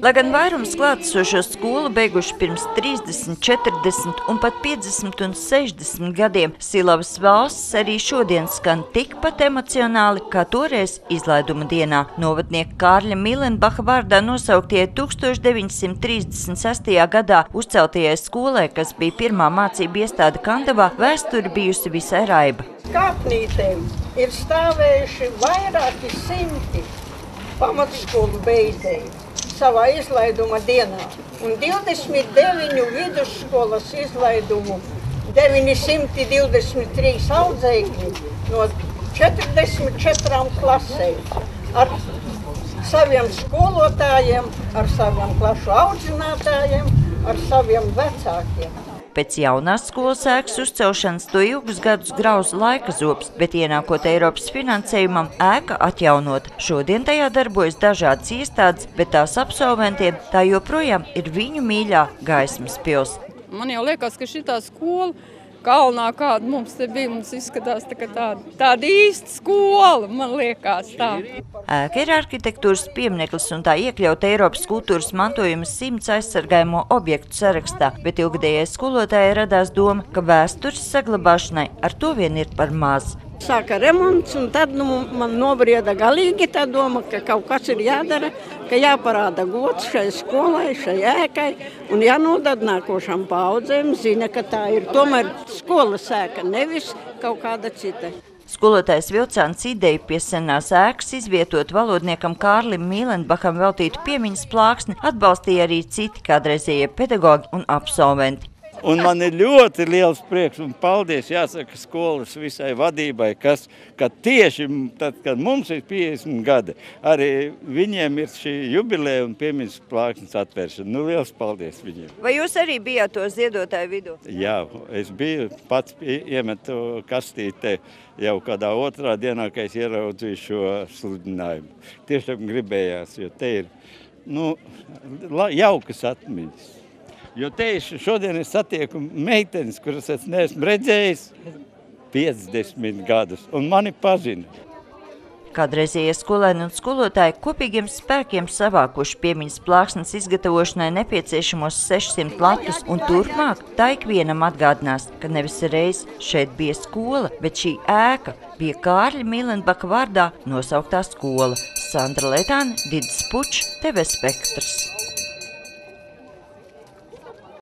Lai gan vairums klātesošo skolu beiguši pirms 30, 40 un pat 50 un 60 gadiem, Silavas valsts arī šodien skan tikpat emocionāli, kā toreiz izlaiduma dienā. Novadnieka Kārļa Milenbacha vārdā nosauktie 1936. gadā uzceltajai skolai, kas bija pirmā mācību iestāde Kandavā, vēsture bijusi visai raiba. Kāpnītēm ir stāvējuši vairāki simti pamatskolu beidzēji savā izlaiduma dienā, un 29 vidusskolas izlaidumu 923 audzēkļi no 44 klasēm ar saviem skolotājiem, ar saviem klašu audzinātājiem, ar saviem vecākiem. Pēc jaunās skolas ēkas uzcelšanas to ilgus gadus grauza laika zobs, bet ienākot Eiropas finansējumam, ēka atjaunot. Šodien tajā darbojas dažādas iestādes, bet tās absolventiem tā joprojām ir viņu mīļā Gaismas pils. Man jau liekas, ka šitā skola kalnā, kāda mums te bija, mums izskatās tāda īsta skola, man liekas tā. Ēka ir arhitektūras piemineklis un tā iekļauta Eiropas kultūras mantojuma 100 aizsargājamo objektu sarakstā, bet ilgadējai skolotājai radās doma, ka vēstures saglabāšanai ar to vien ir par maz. Sāka remonts, un tad man nobrieda galīgi tā doma, ka kaut kas ir jādara, ka jāparāda gods šai skolai, šai ēkai, un jānodod nākošām paudzēm, zina, ka tā ir tomēr skolas ēka, nevis kaut kāda cita. Skolotājs Vilcāns ideju pie senās ēkas izvietot valodniekam Kārlim Milenbacham veltītu piemiņas plāksni atbalstīja arī citi kādreizējie pedagogi un absolventi. Un man ir ļoti liels prieks un paldies jāsaka skolas visai vadībai, ka tieši tad, kad mums ir 50 gadi, arī viņiem ir šī jubileja un piemiņas plāksnes atvēršana. Nu, liels paldies viņiem. Vai jūs arī bijāt to ziedotāju vidū? Jā, es biju pats iemetu kastītē jau kādā otrā dienā, kad es ieraudzīju šo sludinājumu. Tiešām gribējās, jo te ir jaukas atmiņas. Jo te šodien es satieku meitenes, kuras es neesmu redzējis 50 gadus, un mani pazina. Kādreizējie skolēni un skolotāji kopīgiem spēkiem savākuši piemiņas plāksnes izgatavošanai nepieciešamos 600 latus, un turpmāk tā ikvienam atgādinās, ka nevis reiz šeit bija skola, bet šī ēka bija Kārļa Milenbacha vārdā nosauktā skola. Sandra Letāne, Didis Pučs, TV Spektrs.